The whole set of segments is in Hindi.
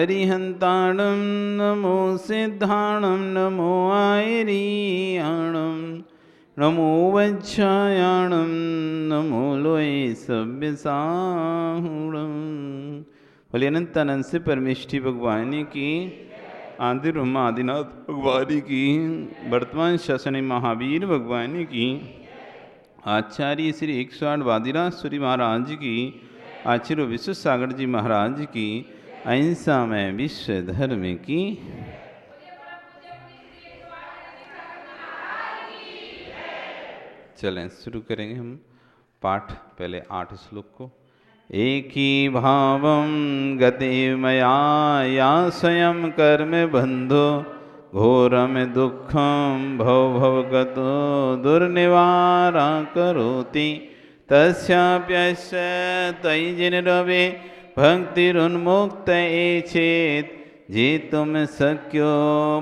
अरिहंताणं नमो सिद्धाणं नमो आयरियाणं नमो वज्रायाणं नमो लोय सव्यसाहुणं। बोले अनंतानंद से परमेष्ठी भगवान की, आदि ब्रह्मा आदिनाथ भगवान की, वर्तमान शासन महावीर भगवान की, आचार्य श्री 108 वादिराज सूरी महाराज की, आचार्य विश्व सागर जी महाराज की, अहिंसा में विश्व धर्म की। चलें शुरू करेंगे हम पाठ। पहले 8 श्लोक को। एक ही भावं गति मया या स्वयं कर्म बंधो घोरम दुखम भव भवगतो दुर्निवारा करोति तस्याप्यस्य तैजिनरवे भक्तिरुन्मुक्त चेत जेतुम शक्यो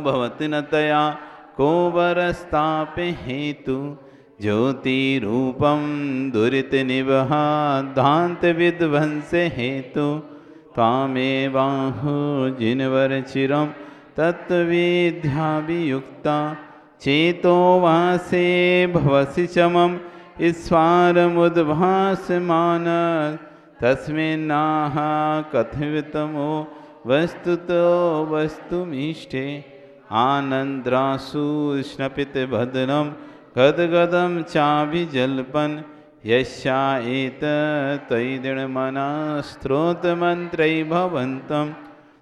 भवति न तया को वरस्ताप हेतु ज्योतिरूपं दुरित निवहादान्त विध्वंस हेतु त्वामेवाहु जिनवर चिरं तत्त्वविद्याभियुक्ता चेतो वासे भवसि च मम ईश्वरमुद्भासमान तस्मिन्नाह कथितमो वस्तुतो वस्तुमीष्टे आनन्द्रासु स्नपित भद्रं गदगदं चाभिजल्पन् यस्या एतत्तैदृढमनः भवन्तं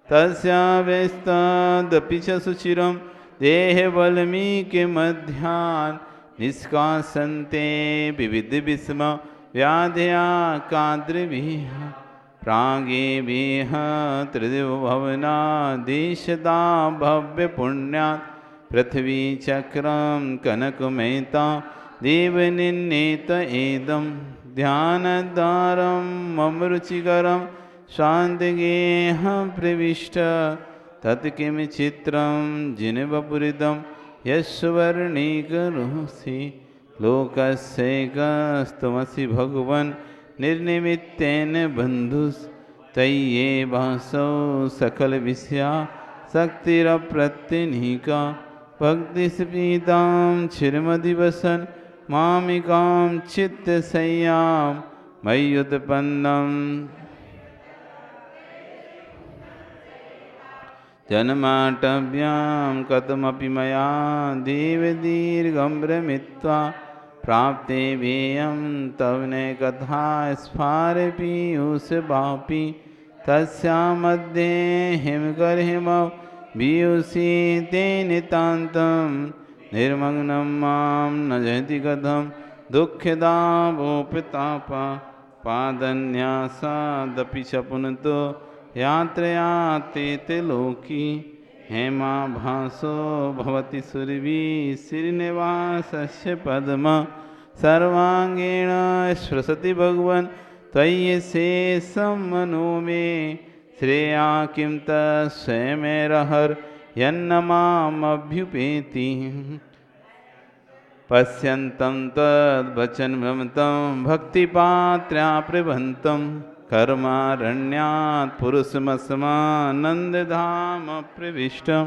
तस्या व्यस्तादपि च सुचिरं देहवल्मीकिमध्यान् निष्कासन्ते विविधविस्म व्याध्या काद्रभिः प्रागेभिः त्रिदिवभवनादेशदा भव्यपुण्यात् पृथ्वी चक्रं कनकमयता देवनिन्नेत एदं ध्यानद्वारं मम रुचिकरं शान्तिगेह प्रविष्ट तत्किं चित्रं जिनवपुरितं यस्वर्णीकरोसि लोकस्यैकस्त्वमसि भगवन् निर्निमित्तेन बन्धुस्तय्येवासौ सकलविषया शक्तिरप्रत्यनीका भक्तिस्पीतां चिरमदिवसन् मामिकां चित्तशय्यां मय्युत्पन्नं जन्माटव्यां कथमपि मया देवदीर्घं भ्रमित्वा प्राप्ते वेयं तव न कथा स्फारपीयूषवापि तस्या मध्ये हिमकरहिमौ बीयुषि ते नितान्तं निर्मग्नं मां न जयति कथं दुःखदावोपतापा पादन्यासादपि च पुनतो यात्रया ते लोकी हेमाभासो भवति सुरभि श्रीनिवासस्य पद्म सर्वाङ्गेण स्पृशति भगवन् त्वयि शेषं मनो मे श्रेया किं तस्वयमेरहर यन्न मामभ्युपेति पश्यन्तं तद्वचन भ्रमतं भक्तिपात्र्या प्रभन्तं कर्मारण्यात् पुरुषमस्मानन्दधाम प्रविष्टं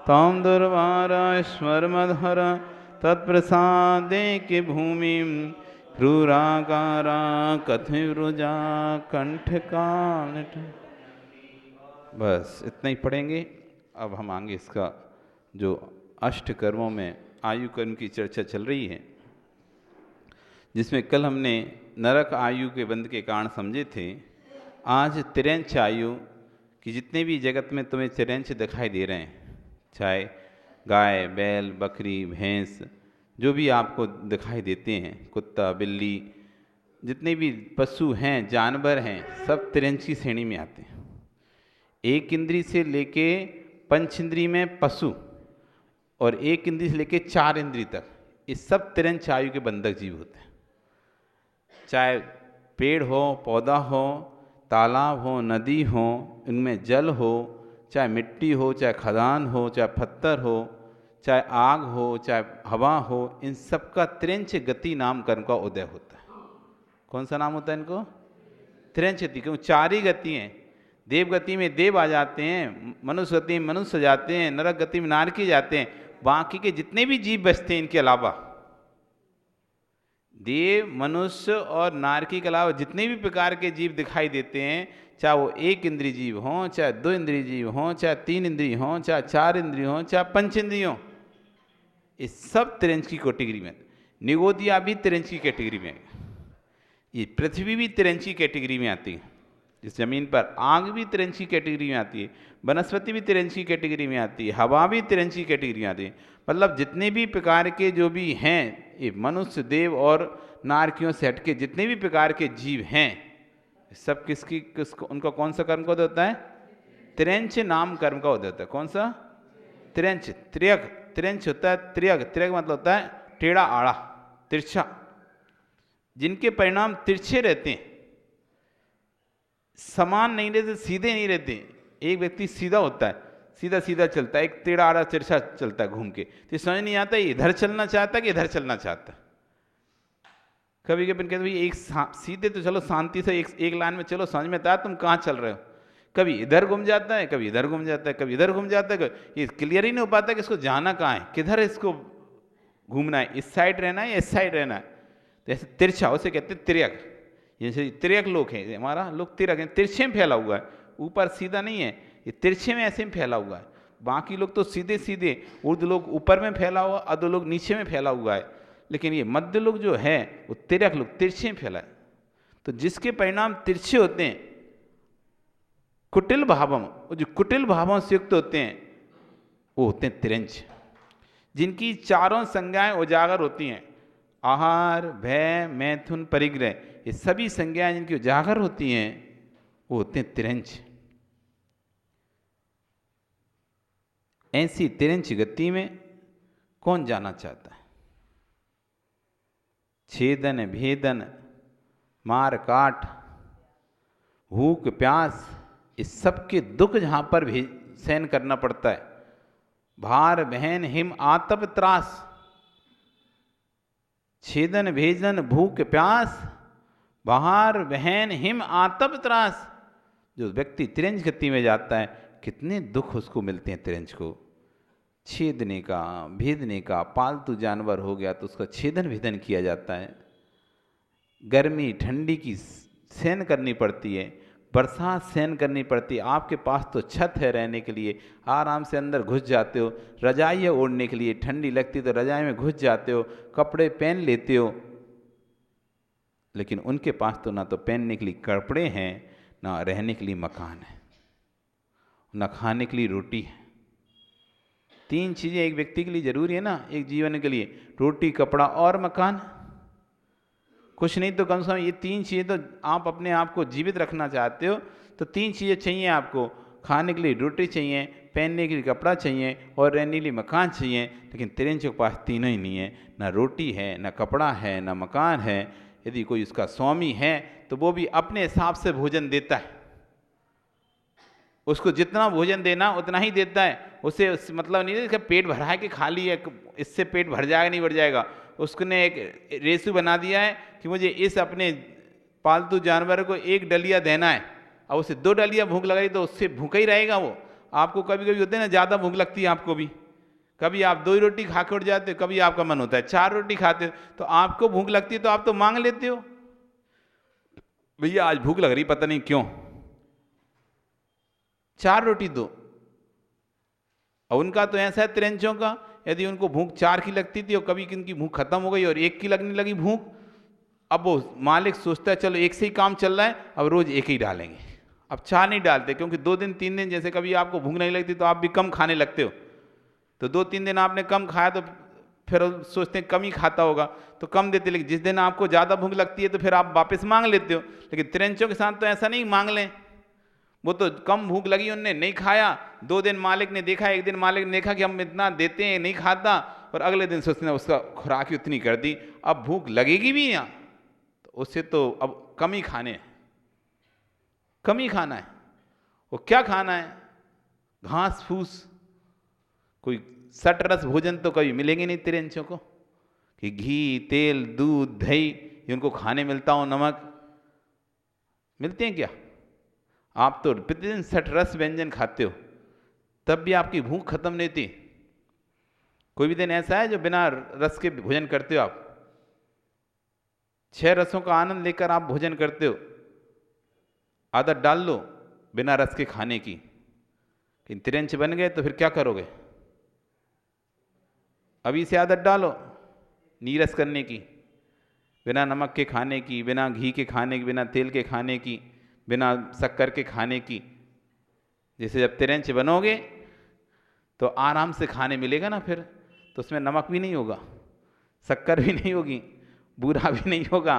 तं दुर्वारश्वरमधर तत्प्रसादे कि भूमिं क्रूराकारा कथिवृजा कंठकाल। बस इतना ही पढ़ेंगे। अब हम आगे इसका जो अष्ट कर्मों में आयु कर्म की चर्चा चल रही है, जिसमें कल हमने नरक आयु के बंध के कारण समझे थे। आज तिरंच आयु कि जितने भी जगत में तुम्हें तिरंच दिखाई दे रहे हैं, चाहे गाय बैल बकरी भैंस जो भी आपको दिखाई देते हैं, कुत्ता बिल्ली जितने भी पशु हैं जानवर हैं, सब तिरंच की श्रेणी में आते हैं। एक इंद्री से लेके पंच इंद्री में पशु और एक इंद्री से लेके 4 इंद्री तक ये सब तिरंच आयु के बंधक जीव होते हैं। चाहे पेड़ हो पौधा हो तालाब हो नदी हो इनमें जल हो, चाहे मिट्टी हो चाहे खदान हो चाहे पत्थर हो चाहे आग हो चाहे हवा हो, इन सब का त्रिंच गति नाम कर्म का उदय होता है। कौन सा नाम होता है इनको? त्रिंच गति। क्यों? 4 ही गति हैं। देव गति में देव आ जाते हैं, मनुष्य गति में मनुष्य जाते हैं, नरक गति में नारकी जाते हैं। बाकी के जितने भी जीव बचते हैं इनके अलावा, देव मनुष्य और नारकी के अलावा जितने भी प्रकार के जीव दिखाई देते हैं, चाहे वो एक इंद्रिय जीव हों, चाहे दो इंद्रिय जीव हों, चाहे तीन इंद्रिय हों, चाहे चार इंद्रिय हों, चाहे पंच इंद्रिय हों, ये सब तिरंज की कैटेगरी में। निगोदिया भी तिरंज की कैटेगरी में, ये पृथ्वी भी तिरंज की कैटेगरी में आती है। इस जमीन पर आग भी तिरंज की कैटेगरी में आती है, वनस्पति भी तिरंज की कैटेगरी में आती है, हवा भी तिरंज की कैटेगरी में आती है। मतलब जितने भी प्रकार के जो भी हैं, ये मनुष्य देव और नारकियों से हटके जितने भी प्रकार के जीव हैं, सब किसको उनका कौन सा कर्म का उदय होता है? तिरंच नाम कर्म का उदय होता है। कौन सा? तिरंच। त्रियक, तिरंच होता है त्रियक। त्रियक मतलब होता है टेढ़ा आड़ा, तिरछा, जिनके परिणाम तिरछे रहते हैं, समान नहीं रहते, सीधे नहीं रहते। एक व्यक्ति सीधा होता है, सीधा सीधा चलता है, एक टेढ़ा आड़ा तिरछा चलता है घूम के, तो समझ नहीं आता इधर चलना चाहता कि इधर चलना चाहता। कभी कभी कहते भाई एक सीधे तो चलो, शांति से एक लाइन में चलो, समझ में आता तुम कहाँ चल रहे हो। कभी इधर घूम जाता है, कभी इधर घूम जाता है, कभी इधर घूम जाता है, ये क्लियर ही नहीं हो पाता कि इसको जाना कहाँ है, किधर इसको घूमना है, इस साइड रहना है या इस साइड रहना है। तो ऐसे तिरछा, उसे कहते हैं तिर्यक। जैसे तिर्यक लोग हैं, हमारा लोग तिर्यक हैं, तिरछे में फैला हुआ है, ऊपर सीधा नहीं है, ये तिरछे में ऐसे में फैला हुआ है। बाकी लोग तो सीधे सीधे, उर्द लोग ऊपर में फैला हुआ, अधो लोग नीचे में फैला हुआ है, लेकिन ये मध्य लोग जो है वो तिर्यक लोग, तिरछे में फैला है। तो जिसके परिणाम तिरछे होते हैं, कुटिल भावम, वो जो कुटिल भावों से युक्त होते हैं वो होते हैं तिरंज। जिनकी चारों संज्ञाएं उजागर होती हैं, आहार, भय, मैथुन, परिग्रह, ये सभी संज्ञाएं जिनकी उजागर होती हैं वो होते हैं तिरंज। ऐसी तिरंज गति में कौन जाना चाहता है? छेदन, भेदन, मार काट, भूख प्यास, इस सब के दुख जहां पर भी सहन करना पड़ता है। भार, बहन, हिम, आतप, त्रास, छेदन, भेदन, भूख प्यास, भार, बहन, हिम, आतप, त्रास। जो व्यक्ति तिरंज गति में जाता है, कितने दुख उसको मिलते हैं तिरंज को। छेदने का, भेदने का, पालतू जानवर हो गया तो उसका छेदन भेदन किया जाता है। गर्मी ठंडी की सहन करनी पड़ती है, बरसात सहन करनी पड़ती है। आपके पास तो छत है रहने के लिए, आराम से अंदर घुस जाते हो, रजाई ओढ़ने के लिए, ठंडी लगती तो रजाई में घुस जाते हो, कपड़े पहन लेते हो। लेकिन उनके पास तो ना तो पहनने के लिए कपड़े हैं, ना रहने के लिए मकान है, ना खाने के लिए रोटी है। तीन चीज़ें एक व्यक्ति के लिए जरूरी है ना, एक जीवन के लिए, रोटी, कपड़ा और मकान। कुछ नहीं तो कम से कम ये तीन चीज़ें तो आप अपने आप को जीवित रखना चाहते हो तो तीन चीज़ें चाहिए आपको। खाने के लिए रोटी चाहिए, पहनने के लिए कपड़ा चाहिए और रहने के लिए मकान चाहिए। लेकिन तिरंज के पास तीनों ही नहीं है, ना रोटी है, ना कपड़ा है, ना मकान है। यदि कोई उसका स्वामी है तो वो भी अपने हिसाब से भोजन देता है, उसको जितना भोजन देना उतना ही देता है। उसे मतलब नहीं है कि पेट भरा है कि खाली है, इससे पेट भर जाएगा नहीं भर जाएगा। उसने एक रेशू बना दिया है कि मुझे इस अपने पालतू जानवर को एक डलिया देना है, और उसे 2 डलिया भूख लगाई तो उससे भूखा ही रहेगा वो। आपको कभी कभी होते हैं ना, ज़्यादा भूख लगती है आपको भी, कभी आप 2 ही रोटी खा के उठ जाते हो, कभी आपका मन होता है 4 रोटी खाते हो। तो आपको भूख लगती है तो आप तो मांग लेते हो, भैया आज भूख लग रही पता नहीं क्यों, 4 रोटी दो। और उनका तो ऐसा है तिरंजों का, यदि उनको भूख 4 की लगती थी और कभी किनकी भूख खत्म हो गई और 1 की लगने लगी भूख, अब वो मालिक सोचता है चलो 1 से ही काम चल रहा है, अब रोज 1 ही डालेंगे, अब 4 नहीं डालते। क्योंकि 2 दिन 3 दिन जैसे कभी आपको भूख नहीं लगती तो आप भी कम खाने लगते हो, तो 2-3 दिन आपने कम खाया तो फिर सोचते हैं कम ही खाता होगा तो कम देते। लेकिन जिस दिन आपको ज़्यादा भूख लगती है तो फिर आप वापस मांग लेते हो। लेकिन तिरंजों के साथ तो ऐसा नहीं मांग लें, वो तो कम भूख लगी उनने नहीं खाया, 2 दिन मालिक ने देखा, 1 दिन मालिक ने देखा कि हम इतना देते हैं नहीं खाता, और अगले दिन सोचते हैं उसका खुराक ही उतनी कर दी, अब भूख लगेगी भी यहाँ तो उससे तो अब कम ही खाने हैं, कम ही खाना है। वो क्या खाना है? घास फूस, कोई सट रस भोजन तो कभी मिलेंगे नहीं तिरंजों को कि घी, तेल, दूध, दही ये उनको खाने मिलता हो, नमक मिलते हैं क्या? आप तो प्रतिदिन 60 रस व्यंजन खाते हो, तब भी आपकी भूख खत्म नहीं थी। कोई भी दिन ऐसा है जो बिना रस के भोजन करते हो आप? 6 रसों का आनंद लेकर आप भोजन करते हो। आदत डाल लो बिना रस के खाने की। कि तिरंच बन गए तो फिर क्या करोगे? अभी से आदत डालो नीरस करने की, बिना नमक के खाने की, बिना घी के खाने की, बिना तेल के खाने की, बिना शक्कर के खाने की। जैसे जब तिरंच बनोगे तो आराम से खाने मिलेगा ना, फिर तो उसमें नमक भी नहीं होगा, शक्कर भी नहीं होगी, बूरा भी नहीं होगा,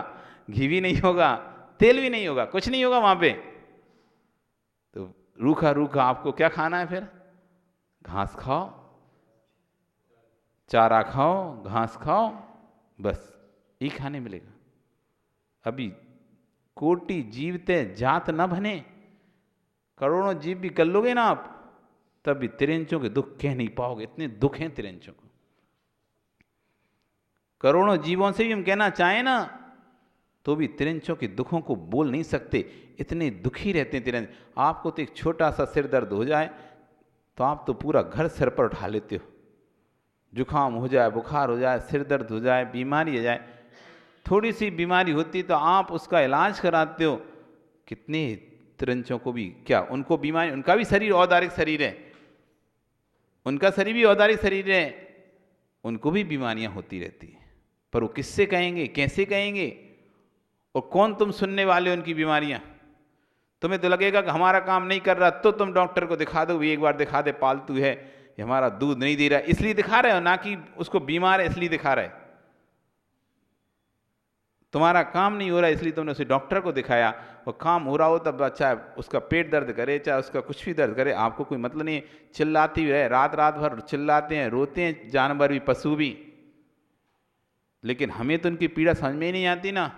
घी भी नहीं होगा, तेल भी नहीं होगा, कुछ नहीं होगा वहां पे। तो रूखा रूखा आपको क्या खाना है फिर? घास खाओ, चारा खाओ, घास खाओ, बस यही खाने मिलेगा। अभी कोटि जीवते जात न बने, करोड़ों जीव भी कर लोगे ना आप, तब भी तिरंचों के दुख कह नहीं पाओगे। इतने दुख हैं तिरंचों को। करोड़ों जीवों से भी हम कहना चाहें ना, तो भी तिरंचों के दुखों को बोल नहीं सकते, इतने दुखी रहते हैं तिरंच। आपको तो एक छोटा सा सिर दर्द हो जाए तो आप तो पूरा घर सिर पर उठा लेते हो। जुकाम हो जाए, बुखार हो जाए, सिर दर्द हो जाए, बीमारी हो जाए, थोड़ी सी बीमारी होती तो आप उसका इलाज कराते हो। कितने तिरंचों को भी क्या, उनको बीमारी, उनका भी शरीर औदारिक शरीर है, उनका शरीर भी औदारिक शरीर है, उनको भी बीमारियां होती रहती हैं। पर वो किससे कहेंगे, कैसे कहेंगे, और कौन तुम सुनने वाले उनकी बीमारियां? तुम्हें तो लगेगा कि हमारा काम नहीं कर रहा तो तुम डॉक्टर को दिखा दो, भी एक बार दिखा दे, पालतू है ये, हमारा दूध नहीं दे रहा इसलिए दिखा रहे हो, ना कि उसको बीमार है इसलिए दिखा रहे। तुम्हारा काम नहीं हो रहा इसलिए तुमने उसे डॉक्टर को दिखाया, और काम हो रहा हो तब चाहे उसका पेट दर्द करे, चाहे उसका कुछ भी दर्द करे, आपको कोई मतलब नहीं है। चिल्लाती रहे, रात रात भर चिल्लाते हैं, रोते हैं जानवर भी, पशु भी, लेकिन हमें तो उनकी पीड़ा समझ में ही नहीं आती ना।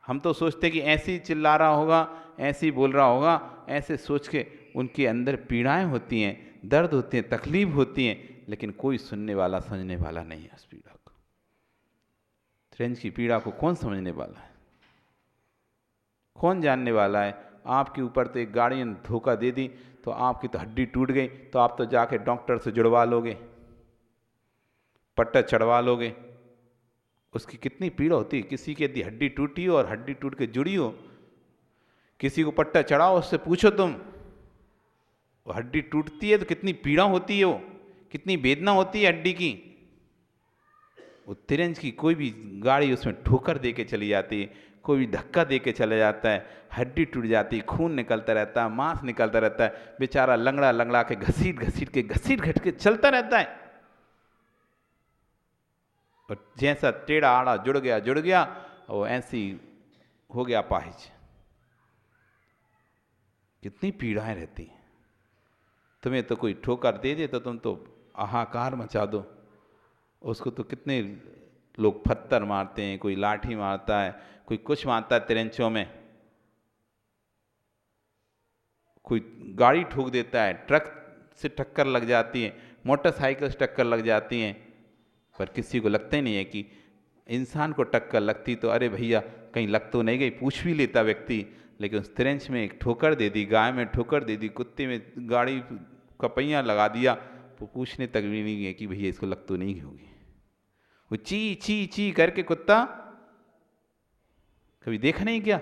हम तो सोचते कि ऐसे ही चिल्ला रहा होगा, ऐसे ही बोल रहा होगा, ऐसे सोच के उनके अंदर पीड़ाएं होती हैं, दर्द होते हैं, तकलीफ होती हैं, लेकिन कोई सुनने वाला, समझने वाला नहीं है उस पीड़ा को। तिरंच की पीड़ा को कौन समझने वाला है, कौन जानने वाला है? आपके ऊपर तो एक गाड़ी ने धोखा दे दी तो आपकी तो हड्डी टूट गई, तो आप तो जाके डॉक्टर से जुड़वा लोगे, पट्टा चढ़वा लोगे। उसकी कितनी पीड़ा होती है। किसी की यदि हड्डी टूटी हो और हड्डी टूट के जुड़ी हो, किसी को पट्टा चढ़ाओ, उससे पूछो तुम, वो हड्डी टूटती है तो कितनी पीड़ा होती है, वो कितनी वेदना होती है हड्डी की। वो तिरंच की कोई भी गाड़ी उसमें ठोकर दे के चली जाती है, कोई भी धक्का दे के चला जाता है, हड्डी टूट जाती है, खून निकलता रहता है, मांस निकलता रहता है, बेचारा लंगड़ा लंगड़ा के घसीट घसीट के चलता रहता है। और जैसा टेढ़ा आड़ा जुड़ गया, वो ऐसी हो गया पाहिज। कितनी पीड़ाएं रहती हैं। तुम्हें तो कोई ठोकर दे दे तो तुम तो हाहाकार मचा दो। उसको तो कितने लोग पत्थर मारते हैं, कोई लाठी मारता है, कोई कुछ मारता है तिरंचों में, कोई गाड़ी ठोक देता है, ट्रक से टक्कर लग जाती है, मोटरसाइकिल से टक्कर लग जाती हैं। पर किसी को लगता ही नहीं है कि इंसान को टक्कर लगती तो अरे भैया कहीं लग तो नहीं गई, पूछ भी लेता व्यक्ति। लेकिन उस तिरंच में एक ठोकर दे दी, गाय में ठोकर दे दी, कुत्ते में गाड़ी का पहिया लगा दिया, तो पूछने तक भी नहीं है कि भैया इसको लग तो नहीं होगी। वो ची ची ची करके कुत्ता, कभी देखा नहीं क्या?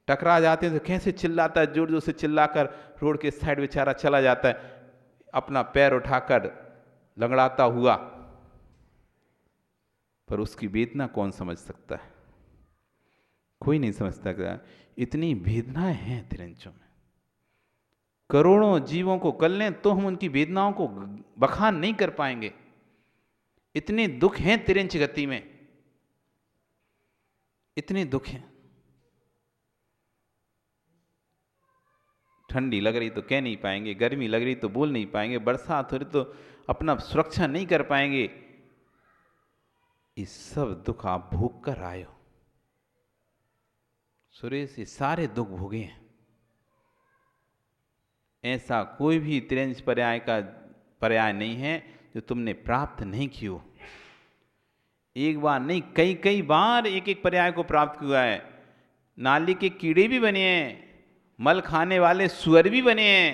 टकरा जाते हैं तो कैसे चिल्लाता है, जोर जोर से चिल्लाकर रोड के साइड बेचारा चला जाता है, अपना पैर उठाकर लंगड़ाता हुआ। पर उसकी वेदना कौन समझ सकता है? कोई नहीं समझता। इतनी वेदनाएं हैं तिरंचों में। करोड़ों जीवों को कर लें तो हम उनकी वेदनाओं को बखान नहीं कर पाएंगे। इतने दुख हैं तिरंच गति में, इतने दुख हैं। ठंडी लग रही तो कह नहीं पाएंगे, गर्मी लग रही तो बोल नहीं पाएंगे, बरसात हो रही तो अपना सुरक्षा नहीं कर पाएंगे। ये सब दुख आप भोग कर आए हो सुरेश, ये सारे दुख भोगे हैं। ऐसा कोई भी तिरंच पर्याय का पर्याय नहीं है जो तुमने प्राप्त नहीं की हो। एक बार नहीं, कई कई बार एक एक पर्याय को प्राप्त किया है। नाली के कीड़े भी बने हैं, मल खाने वाले सुअर भी बने हैं,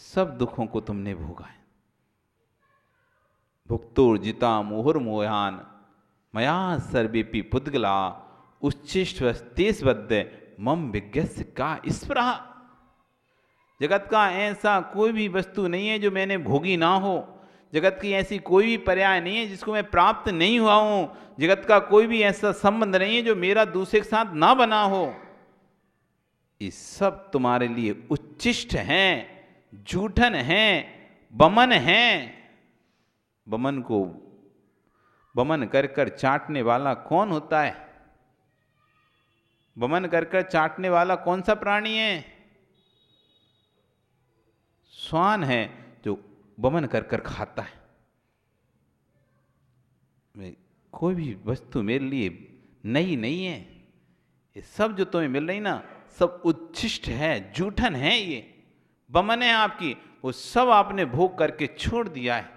सब दुखों को तुमने भोगा है। भुक्तोर्जिता मुहुर्मोहान मया सर्वेपि पुद्गला उच्छिष्टस्तेष्वद्य मम विज्ञस्य का स्पृहा। जगत का ऐसा कोई भी वस्तु नहीं है जो मैंने भोगी ना हो, जगत की ऐसी कोई भी पर्याय नहीं है जिसको मैं प्राप्त नहीं हुआ हूं, जगत का कोई भी ऐसा संबंध नहीं है जो मेरा दूसरे के साथ ना बना हो। ये सब तुम्हारे लिए उच्छिष्ट हैं, जूठन हैं, बमन हैं। बमन को बमन कर कर चाटने वाला कौन होता है? बमन कर कर चाटने वाला कौन सा प्राणी है? श्वान है जो बमन कर कर खाता है। कोई भी वस्तु मेरे लिए नई नहीं है, ये सब जो तुम्हें मिल रही ना सब उच्छिष्ट है, जूठन है, ये बमन है आपकी, वो सब आपने भोग करके छोड़ दिया है।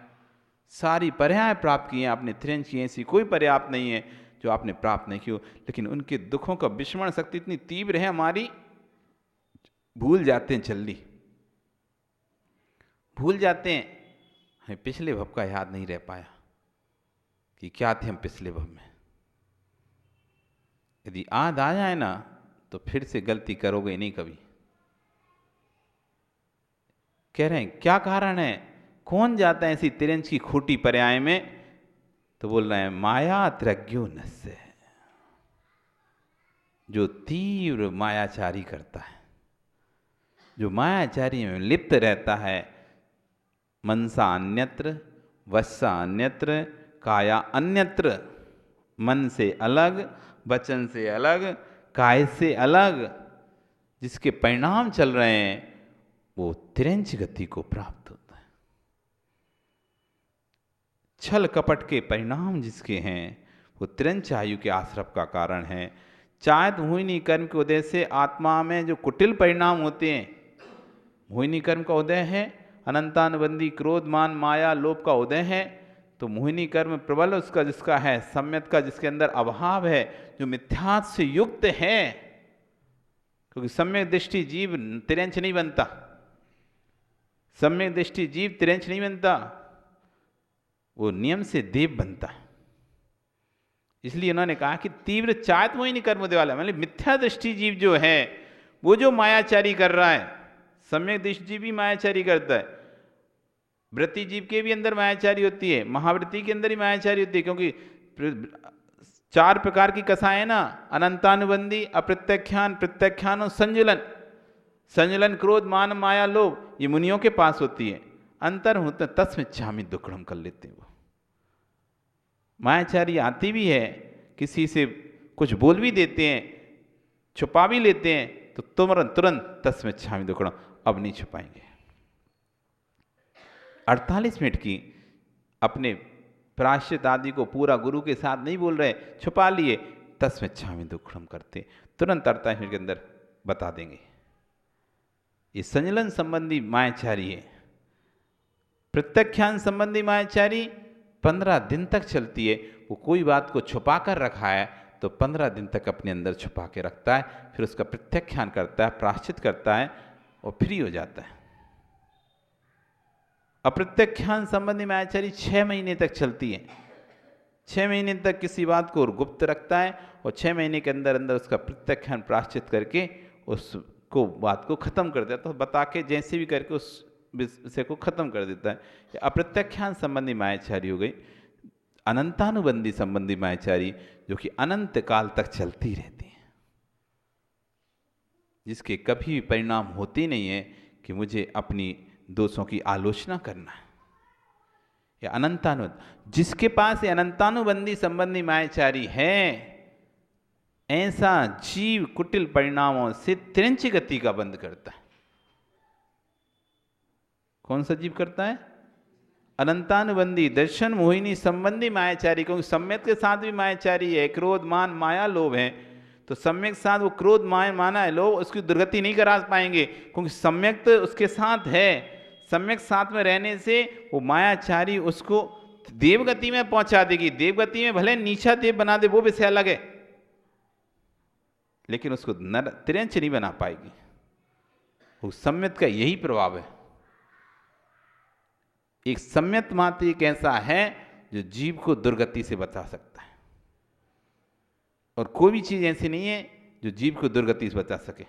सारी पर्याय प्राप्त की हैं आपने, त्रियंच की ऐसी कोई पर्याप्त नहीं है जो आपने प्राप्त नहीं की हो। लेकिन उनके दुखों का विस्मरण शक्ति इतनी तीव्र है हमारी, भूल जाते हैं जल्दी, भूल जाते हैं। हमें पिछले भव का याद नहीं रह पाया कि क्या थे हम पिछले भव में। यदि याद आ जाए ना तो फिर से गलती करोगे नहीं कभी। कह रहे हैं क्या कारण है, कौन जाता है ऐसी तिरंज की खोटी पर्याय में? तो बोल रहे हैं माया त्रज्ञो नस्य, जो तीव्र मायाचारी करता है, जो मायाचारी में लिप्त रहता है। मनसा अन्यत्र, वस्सा अन्यत्र, काया अन्यत्र। मन से अलग, वचन से अलग, काय से अलग जिसके परिणाम चल रहे हैं वो तिरंज गति को प्राप्त होता है। छल कपट के परिणाम जिसके हैं वो तिरंज आयु के आश्रप का कारण है। चायत मोहिनी कर्म के उदय से आत्मा में जो कुटिल परिणाम होते हैं, मोहिनी कर्म का उदय है, अनंतानुबंधी क्रोध मान माया लोभ का उदय है। तो मोहिनी कर्म प्रबल उसका जिसका है, सम्यक का जिसके अंदर अभाव है, जो मिथ्यात् से युक्त है, क्योंकि सम्यक दृष्टि जीव तिरंच नहीं बनता, सम्यक दृष्टि जीव तिरंच नहीं बनता, वो नियम से देव बनता है। इसलिए उन्होंने कहा कि तीव्र चायत मोहिनी कर्म उदय वाला, मतलब मिथ्या दृष्टि जीव जो है वो जो मायाचारी कर रहा है, सम्यक दृष्टि जीव भी मायाचारी करता है। वृत्ति जीव के भी अंदर मायाचारी होती है, महावृत्ति के अंदर ही मायाचारी होती है, क्योंकि 4 प्रकार की कसाएं ना, अनंतानुबंधी, अप्रत्याख्यान, प्रत्याख्यान और संजुलन। संजुलन क्रोध मान माया लोभ ये मुनियों के पास होती है, अंतर होता तस्मिच्छामि दुक्कड़म कर लेते हैं। वो मायाचारी आती भी है, किसी से कुछ बोल भी देते हैं, छुपा भी लेते हैं, तो तुरंत तस्मिच्छामि दुक्कड़म, अब नहीं छुपाएंगे। 48 मिनट की अपने प्रायश्चित आदि को पूरा गुरु के साथ नहीं बोल रहे, छुपा लिए, तस्मिच्छामि दुक्कड़म करते, तुरंत 48 मिनट के अंदर बता देंगे। ये संजलन संबंधी मायाचारी है। प्रत्याख्यान संबंधी मायाचारी 15 दिन तक चलती है। वो कोई बात को छुपा कर रखा है तो 15 दिन तक अपने अंदर छुपा के रखता है, फिर उसका प्रत्याख्यान करता है, प्रायश्चित करता है और फ्री हो जाता है। अप्रत्याख्यान संबंधी मायाचारी 6 महीने तक चलती है। 6 महीने तक किसी बात को गुप्त रखता है और 6 महीने के अंदर अंदर उसका प्रत्याख्यान प्रायश्चित करके उसको बात को खत्म कर देता है, तो बता के जैसे भी करके उस विषय को खत्म कर देता है। अप्रत्याख्यान संबंधी मायाचारी हो गई। अनंतानुबंधी संबंधी मायाचारी जो कि अनंत काल तक चलती रहती है, जिसके कभी भी परिणाम होते नहीं है कि मुझे अपनी दोषों की आलोचना करना है। या अनंतानुबंधी, जिसके पास ये अनंतानुबंधी संबंधी मायाचारी है, ऐसा जीव कुटिल परिणामों से तिरंच गति का बंद करता है। कौन सा जीव करता है? अनंतानुबंधी दर्शन मोहिनी संबंधी मायाचारी, क्योंकि सम्यक के साथ भी मायाचारी है, क्रोध मान माया लोभ है, तो सम्यक के साथ वो क्रोध माया माना है लोभ, उसकी दुर्गति नहीं करा पाएंगे, क्योंकि सम्यक तो उसके साथ है। सम्यक साथ में रहने से वो मायाचारी उसको देवगति में पहुंचा देगी। देवगति में भले नीचा देव बना दे, वो विषय अलग है, लेकिन उसको तिरंच नहीं बना पाएगी। उस सम्यत का यही प्रभाव है। एक सम्यत मात्र एक ऐसा है जो जीव को दुर्गति से बचा सकता है, और कोई भी चीज ऐसी नहीं है जो जीव को दुर्गति से बचा सके।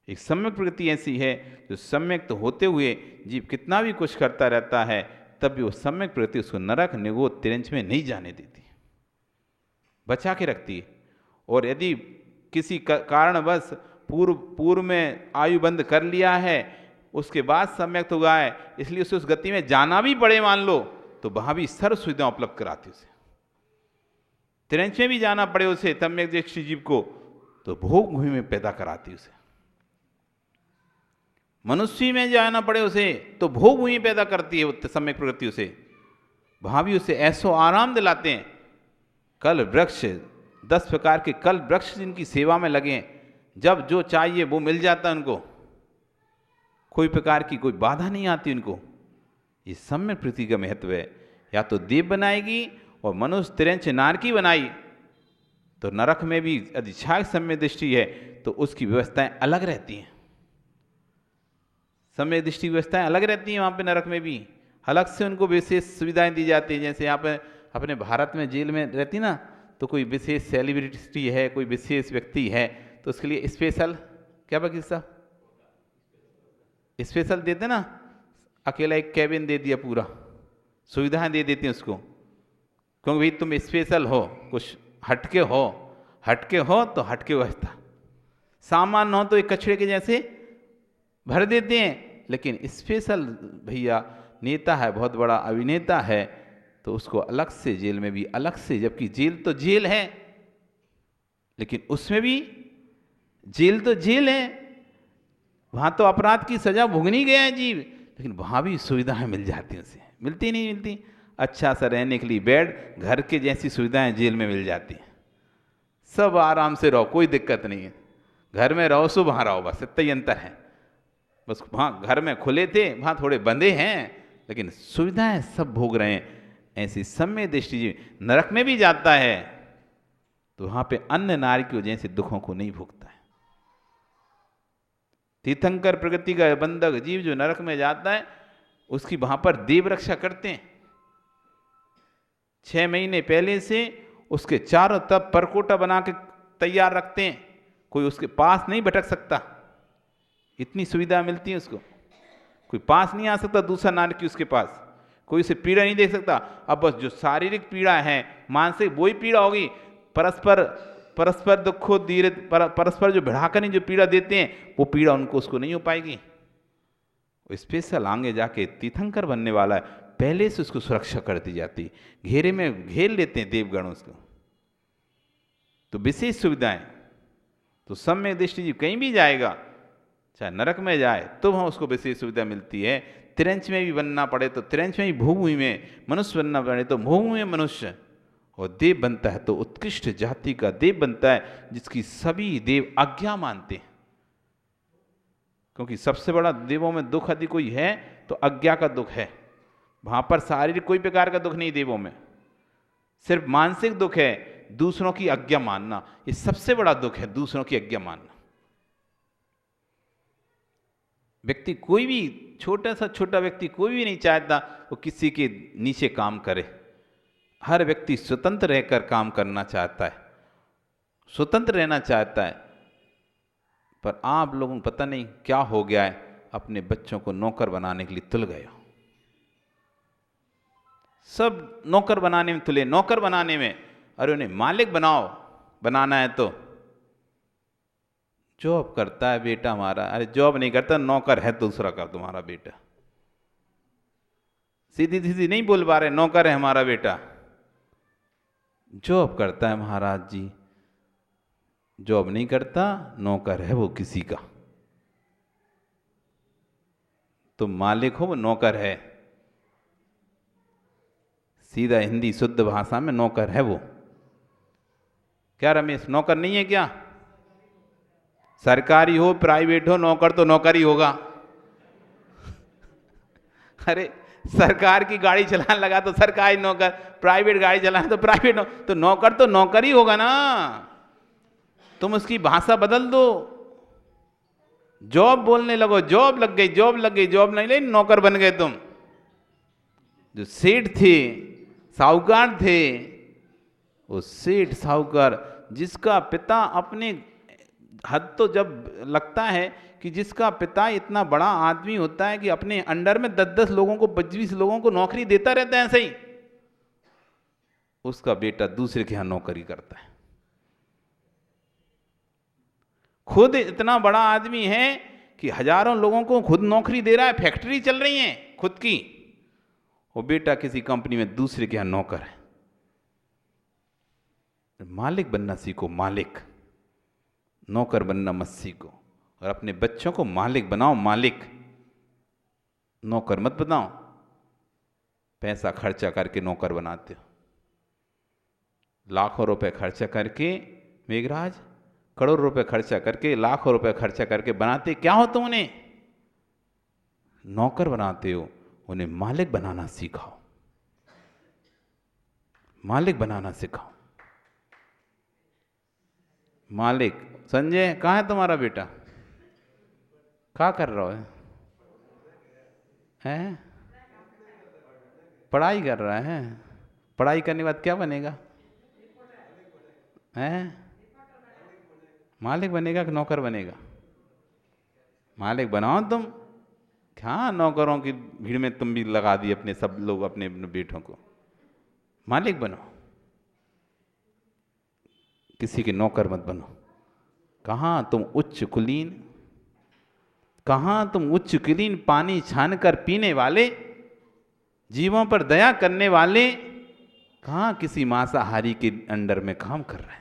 एक सम्यक प्रकृति ऐसी है जो सम्यक तो होते हुए जीव कितना भी कुछ करता रहता है, तब भी वो सम्यक प्रकृति उसको नरक निगोद तिरंच में नहीं जाने देती, बचा के रखती है। और यदि किसी कारणवश पूर्व में आयु बंद कर लिया है, उसके बाद सम्यक हुआ है, इसलिए उसे उस गति में जाना भी पड़े मान लो, तो वहां भी सर्व सुविधा उपलब्ध कराती उसे। तिरंच में भी जाना पड़े उसे सम्यक दृष्टि जीव को, तो भोग भूमि में पैदा कराती उसे। मनुष्य में जाना पड़े उसे, तो भोग भूमि पैदा करती है सम्यक प्रकृति उसे। वहां भी उसे ऐसो आराम दिलाते हैं। कल वृक्ष, 10 प्रकार के कल वृक्ष जिनकी सेवा में लगे, जब जो चाहिए वो मिल जाता है उनको, कोई प्रकार की कोई बाधा नहीं आती उनको। ये सम्यक प्रकृति का महत्व है। या तो देव बनाएगी, और मनुष्य तिरंच नारकी बनाई तो नरक में भी अधिशाख सम्यक दृष्टि है तो उसकी व्यवस्थाएं अलग रहती हैं। सम्यक दृष्टि व्यवस्थाएं अलग रहती हैं वहां पे नरक में भी, अलग से उनको विशेष सुविधाएं दी जाती हैं। जैसे यहाँ पे अपने भारत में जेल में रहती ना, तो कोई विशेष सेलिब्रिटी है, कोई विशेष व्यक्ति है, तो उसके लिए स्पेशल क्या वकील साहब स्पेशल देते ना, अकेला एक कैबिन दे दिया, पूरा सुविधाएं दे देती हैं उसको, क्योंकि भाई तुम स्पेशल हो, कुछ हटके हो तो हटके व्यवस्था, सामान हो तो एक कचड़े के जैसे भर देते हैं। लेकिन स्पेशल भैया नेता है, बहुत बड़ा अभिनेता है, तो उसको अलग से जेल में भी अलग से, जबकि जेल तो जेल है, लेकिन उसमें भी जेल तो जेल है, वहां तो अपराध की सजा भुगनी गया है जीव, लेकिन वहां भी सुविधाएं मिल जाती हैं उसे, मिलती नहीं मिलती। अच्छा सा रहने के लिए बेड, घर के जैसी सुविधाएं जेल में मिल जाती हैं। सब आराम से रहो, कोई दिक्कत नहीं है, घर में रहो सो वहां रहो, बस इतना ही अंतर है। बस वहाँ घर में खुले थे, वहाँ थोड़े बंधे हैं, लेकिन सुविधाएं सब भोग रहे हैं। ऐसी सम्यक दृष्टि जी नरक में भी जाता है, तो वहां पे अन्य नारी की वजह से दुखों को नहीं भोगता है। तीर्थंकर प्रकृति का बंधक जीव जो नरक में जाता है, उसकी वहां पर देव रक्षा करते हैं। 6 महीने पहले से उसके चारों तरफ परकोटा बना के तैयार रखते हैं, कोई उसके पास नहीं भटक सकता, इतनी सुविधा मिलती है उसको। कोई पास नहीं आ सकता दूसरा नारी की उसके पास, कोई उसे पीड़ा नहीं देख सकता। अब बस जो शारीरिक पीड़ा है, मानसिक वही पीड़ा होगी, परस्पर दुखो धीरे, परस्पर जो भिड़ाकर जो पीड़ा देते हैं, वो पीड़ा उनको उसको नहीं हो पाएगी। वो स्पेशल आगे जाके तीर्थंकर बनने वाला है, पहले से उसको सुरक्षा कर दी जाती, घेरे में घेर लेते हैं देवगण उसको, तो विशेष सुविधाएं। तो सम्यक दृष्टि जी कहीं भी जाएगा, चाहे नरक में जाए, तो वहाँ उसको विशेष सुविधा मिलती है। तिरंच में भी बनना पड़े तो तिरंच में भी, भूमि में मनुष्य बनना पड़े तो भूमि में मनुष्य, और देव बनता है तो उत्कृष्ट जाति का देव बनता है, जिसकी सभी देव आज्ञा मानते हैं। क्योंकि सबसे बड़ा देवों में दुख यदि कोई है तो आज्ञा का दुख है। वहां पर शारीरिक कोई प्रकार का दुख नहीं देवों में, सिर्फ मानसिक दुख है, दूसरों की आज्ञा मानना, ये सबसे बड़ा दुख है, दूसरों की आज्ञा मानना। व्यक्ति कोई भी, छोटा सा छोटा व्यक्ति कोई भी नहीं चाहता वो किसी के नीचे काम करे। हर व्यक्ति स्वतंत्र रहकर काम करना चाहता है, स्वतंत्र रहना चाहता है। पर आप लोगों को पता नहीं क्या हो गया है, अपने बच्चों को नौकर बनाने के लिए तुल गए हो। सब नौकर बनाने में तुले, नौकर बनाने में। अरे उन्हें मालिक बनाना है तो जॉब करता है बेटा हमारा, अरे जॉब नहीं करता, नौकर है दूसरा का तुम्हारा बेटा। सीधी सीधी नहीं बोल पा रहे, नौकर है हमारा बेटा, जॉब करता है महाराज जी, जॉब नहीं करता, नौकर है वो किसी का। तुम मालिक हो, वो नौकर है। सीधा हिंदी शुद्ध भाषा में नौकर है वो। क्या रमेश, नौकर नहीं है क्या? सरकारी हो प्राइवेट हो, नौकर तो नौकर ही होगा। अरे सरकार की गाड़ी चलाने लगा तो सरकारी नौकर, प्राइवेट गाड़ी चलाने तो प्राइवेट तो नौकर ही होगा ना। तुम उसकी भाषा बदल दो, जॉब बोलने लगो, जॉब लग गई, जॉब लग गई, जॉब नहीं लगी, नौकर बन गए तुम। जो सेठ थे, साहूकार थे, वो सेठ साहूकार जिसका पिता अपने, हद तो जब लगता है कि जिसका पिता इतना बड़ा आदमी होता है कि अपने अंडर में 10-10 लोगों को, 25 लोगों को नौकरी देता रहता है, ऐसे ही उसका बेटा दूसरे के यहां नौकरी करता है। खुद इतना बड़ा आदमी है कि हजारों लोगों को खुद नौकरी दे रहा है, फैक्ट्री चल रही है खुद की, वो बेटा किसी कंपनी में दूसरे के यहां नौकर है। मालिक बनना सीखो, मालिक, नौकर बनना मत सीखो। और अपने बच्चों को मालिक बनाओ, मालिक, नौकर मत बनाओ। पैसा खर्चा करके नौकर बनाते हो, लाखों रुपए खर्चा करके, मेघराज करोड़ों रुपए खर्चा करके, लाखों रुपए खर्चा करके बनाते क्या हो तुम उन्हें? नौकर बनाते हो। उन्हें मालिक बनाना सिखाओ, मालिक बनाना सिखाओ। मालिक। संजय कहाँ है तुम्हारा बेटा? क्या कर रहा है? हैं? पढ़ाई कर रहा है। पढ़ाई करने के बाद क्या बनेगा? हैं? मालिक बनेगा कि नौकर बनेगा? मालिक बनाओ तुम। क्या नौकरों की भीड़ में तुम भी लगा दिए अपने सब लोग, अपने अपने बेटों को। मालिक बनो, किसी के नौकर मत बनो। कहाँ तुम उच्च कुलीन, कहाँ तुम उच्च कुलीन पानी छानकर पीने वाले, जीवों पर दया करने वाले, कहाँ किसी मांसाहारी के अंडर में काम कर रहे हैं।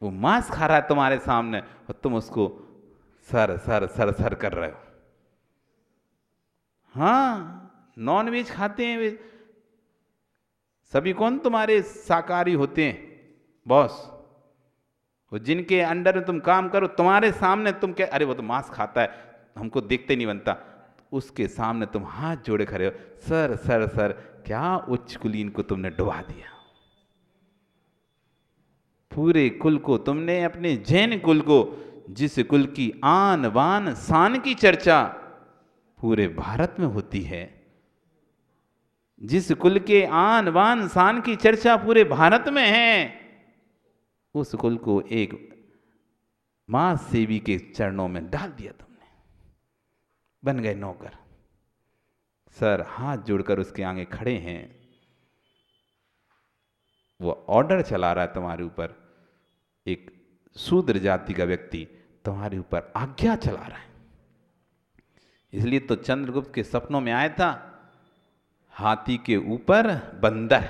वो मांस खा रहा है तुम्हारे सामने और तुम उसको सर सर सर सर कर रहे हो। हाँ, नॉन वेज खाते हैं वे सभी। कौन तुम्हारे शाकाहारी होते हैं? बॉस। वो जिनके अंडर में तुम काम करो, तुम्हारे सामने तुम क्या, अरे वो तो मांस खाता है, हमको देखते नहीं बनता, उसके सामने तुम हाथ जोड़े खड़े हो, सर सर सर। क्या उच्च कुलीन को तुमने डुबा दिया। पूरे कुल को तुमने, अपने जैन कुल को, जिस कुल की आन बान शान की चर्चा पूरे भारत में होती है, जिस कुल के आन बान शान की चर्चा पूरे भारत में है, उस कुल को एक मां सेवी के चरणों में डाल दिया तुमने, बन गए नौकर। सर हाथ जोड़कर उसके आगे खड़े हैं। वो ऑर्डर चला रहा है तुम्हारे ऊपर, एक शूद्र जाति का व्यक्ति तुम्हारे ऊपर आज्ञा चला रहा है। इसलिए तो चंद्रगुप्त के सपनों में आया था, हाथी के ऊपर बंदर।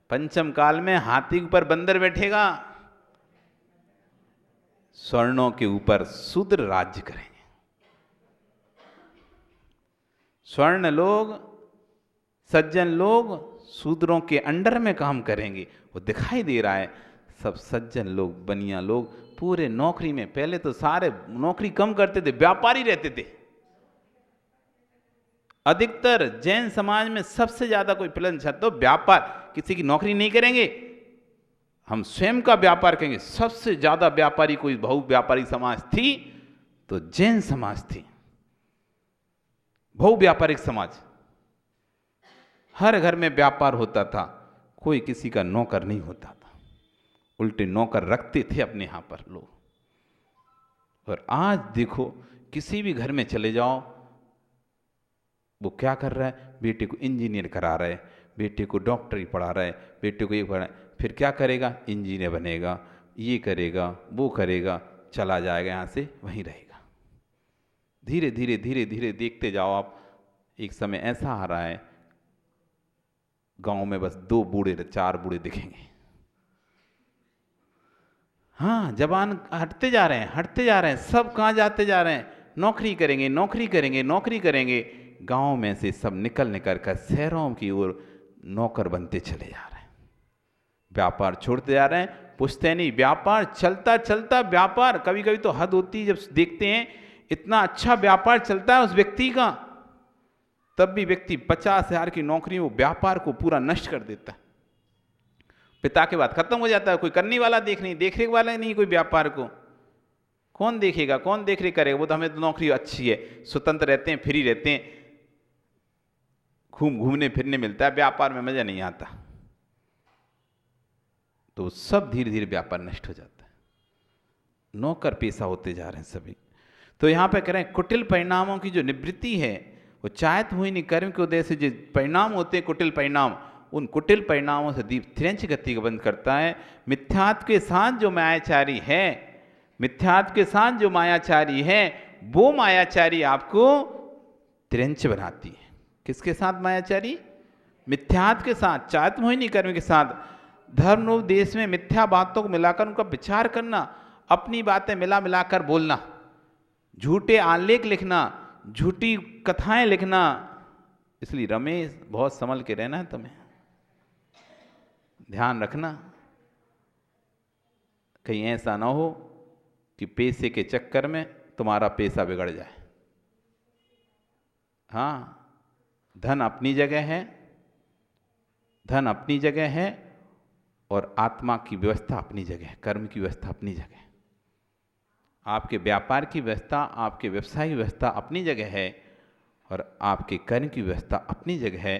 पंचम काल में हाथी के ऊपर बंदर बैठेगा, स्वर्णों के ऊपर शूद्र राज्य करेंगे। स्वर्ण लोग, सज्जन लोग शूद्रों के अंडर में काम करेंगे। वो दिखाई दे रहा है, सब सज्जन लोग, बनिया लोग पूरे नौकरी में। पहले तो सारे नौकरी कम करते थे, व्यापारी रहते थे। अधिकतर जैन समाज में सबसे ज्यादा कोई प्लन तो व्यापार, किसी की नौकरी नहीं करेंगे, हम स्वयं का व्यापार करेंगे। सबसे ज्यादा व्यापारी कोई बहु व्यापारी समाज थी तो जैन समाज थी, बहु व्यापारिक समाज। हर घर में व्यापार होता था, कोई किसी का नौकर नहीं होता था, उल्टे नौकर रखते थे अपने यहां पर लोग। और आज देखो, किसी भी घर में चले जाओ, वो क्या कर रहा है? बेटे को इंजीनियर करा रहा है, बेटे को डॉक्टरी पढ़ा रहा है, बेटे को ये पढ़ा है। फिर क्या करेगा? इंजीनियर बनेगा, ये करेगा, वो करेगा, चला जाएगा यहाँ से, वहीं रहेगा। धीरे धीरे धीरे धीरे देखते जाओ आप, एक समय ऐसा आ रहा है गांव में बस 2 बूढ़े 4 बूढ़े दिखेंगे। हाँ, जवान हटते जा रहे हैं, हटते जा रहे हैं, सब कहाँ जाते जा रहे हैं? नौकरी करेंगे, नौकरी करेंगे, नौकरी करेंगे। गांव में से सब निकल निकल कर शहरों की ओर नौकर बनते चले जा रहे हैं, व्यापार छोड़ते जा रहे हैं। पुश्तैनी व्यापार चलता चलता, व्यापार कभी कभी तो हद होती है, जब देखते हैं इतना अच्छा व्यापार चलता है उस व्यक्ति का, तब भी व्यक्ति 50,000 की नौकरी, वो व्यापार को पूरा नष्ट कर देता है। पिता के बाद खत्म हो जाता है, कोई करने वाला देख रेख वाला नहीं, कोई व्यापार को कौन देखेगा, कौन देख रेख करेगा। वो तो हमें तो नौकरी अच्छी है, स्वतंत्र रहते हैं, फ्री रहते हैं, घूमने फिरने मिलता है, व्यापार में मजा नहीं आता। तो सब धीरे धीरे व्यापार नष्ट हो जाता है, नौकर पेशा होते जा रहे हैं सभी। तो यहाँ पे कह रहे हैं कुटिल परिणामों की जो निवृत्ति है, वो चाहत हुई नहीं कर्म के उदय से जो परिणाम होते हैं कुटिल परिणाम, उन कुटिल परिणामों से दीप तिरंच गति को बंद करता है। मिथ्यात्व के साथ जो मायाचारी है, मिथ्यात्व के साथ जो मायाचारी है, वो मायाचारी आपको तिरंच बनाती है। किसके साथ मायाचारी? मिथ्यात्व के साथ, चाहत मोहिनी कर्म के साथ। धर्मोपदेश में मिथ्या बातों को मिलाकर उनका विचार करना, अपनी बातें मिला मिलाकर बोलना, झूठे आलेख लिखना, झूठी कथाएं लिखना। इसलिए रमेश बहुत संभल के रहना है, तुम्हें ध्यान रखना, कहीं ऐसा ना हो कि पैसे के चक्कर में तुम्हारा पैसा बिगड़ जाए। हाँ, धन अपनी जगह है, धन अपनी जगह है, और आत्मा की व्यवस्था अपनी जगह है, कर्म की व्यवस्था अपनी जगह है, आपके व्यापार की व्यवस्था, आपके व्यवसाय की व्यवस्था अपनी जगह है, और आपके कर्म की व्यवस्था अपनी जगह है।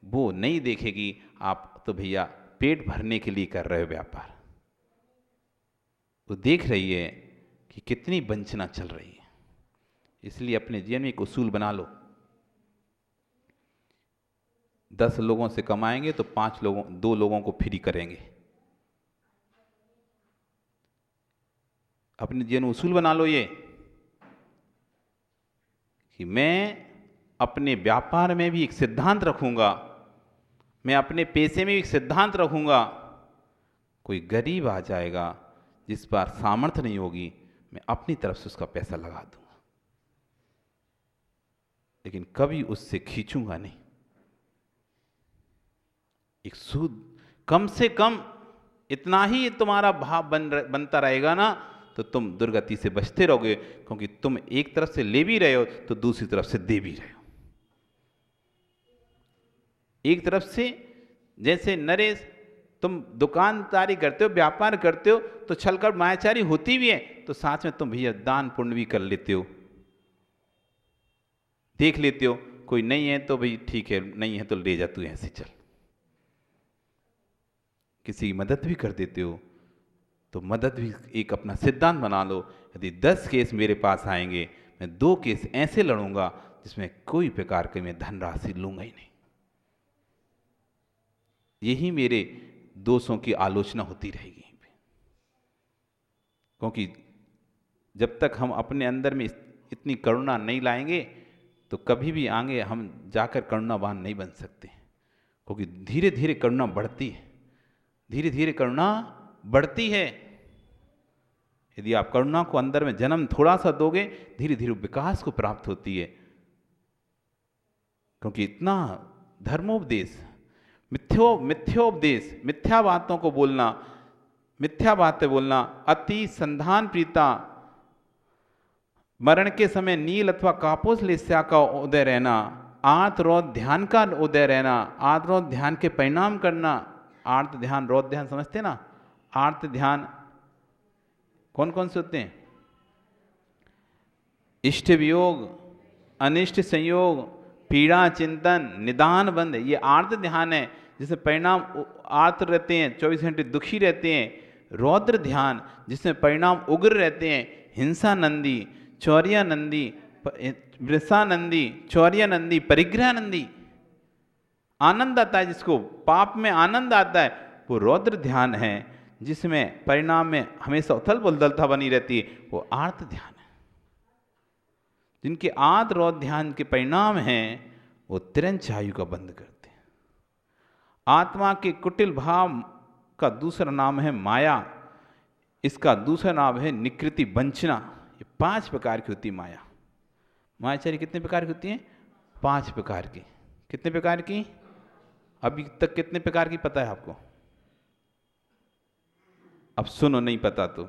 वो नहीं देखेगी, आप तो भैया पेट भरने के लिए कर रहे हो व्यापार, वो देख रही है कि कितनी वंचना चल रही है। इसलिए अपने जीवन में एक उसूल बना लो, 10 लोगों से कमाएंगे तो 2 लोगों को फ्री करेंगे। अपने जीवन में उसूल बना लो ये कि मैं अपने व्यापार में भी एक सिद्धांत रखूंगा, मैं अपने पैसे में भी एक सिद्धांत रखूंगा। कोई गरीब आ जाएगा जिस पर सामर्थ्य नहीं होगी, मैं अपनी तरफ से उसका पैसा लगा दूंगा, लेकिन कभी उससे खींचूंगा नहीं। एक सूद, कम से कम इतना ही तुम्हारा भाव बनता रहेगा ना, तो तुम दुर्गति से बचते रहोगे, क्योंकि तुम एक तरफ से ले भी रहे हो तो दूसरी तरफ से दे भी रहे हो। एक तरफ से जैसे नरेश तुम दुकानदारी करते हो, व्यापार करते हो, तो छलकपट मायाचारी होती भी है, तो साथ में तुम भैया दान पुण्य भी कर लेते हो, देख लेते हो कोई नहीं है तो भाई ठीक है, नहीं है तो ले जा तू ऐसे चल, किसी की मदद भी कर देते हो। तो मदद भी एक अपना सिद्धांत बना लो, यदि 10 केस मेरे पास आएंगे, मैं 2 केस ऐसे लड़ूंगा जिसमें कोई प्रकार की मैं धनराशि लूंगा ही नहीं। यही मेरे दोषों की आलोचना होती रहेगी, क्योंकि जब तक हम अपने अंदर में इतनी करुणा नहीं लाएंगे तो कभी भी आगे हम जाकर करुणावान नहीं बन सकते, क्योंकि धीरे धीरे करुणा बढ़ती है, धीरे धीरे करुणा बढ़ती है। यदि आप करुणा को अंदर में जन्म थोड़ा सा दोगे, धीरे धीरे विकास को प्राप्त होती है। क्योंकि इतना धर्मोपदेश, मिथ्योपदेश, मिथ्या बातों को बोलना, मिथ्या बातें बोलना, अति संधान प्रीता, मरण के समय नील अथवा कापोस लेस्या का उदय रहना, आर्त रोध ध्यान का उदय रहना, आर्त रोध ध्यान के परिणाम करना। आर्त ध्यान, रोध ध्यान समझते ना? आर्त ध्यान कौन कौन से होते हैं? इष्ट वियोग, अनिष्ट संयोग, पीड़ा चिंतन, निदान बंध, ये आर्त ध्यान है, जिसमें परिणाम आर्त रहते हैं, 24 घंटे दुखी रहते हैं। रौद्र ध्यान, जिसमें परिणाम उग्र रहते हैं, हिंसानंदी, चौर्यानंदी, वृषानंदी, चौर्यानंदी, परिग्रहानंदी। आनंद आता है, जिसको पाप में आनंद आता है, वो रौद्र ध्यान है। जिसमें परिणाम में हमेशा उथल पुथलता बनी रहती है, वो आर्त ध्यान है। जिनके आर्त रौद्र ध्यान के परिणाम हैं, वो तिरंच आयु का बंद करते हैं। आत्मा के कुटिल भाव का दूसरा नाम है माया, इसका दूसरा नाम है निकृति, वंचना। ये 5 प्रकार की होती माया। मायाचारी कितने प्रकार की होती हैं? 5 प्रकार की। कितने प्रकार की? अभी तक कितने प्रकार की पता है आपको? अब सुनो, नहीं पता तो।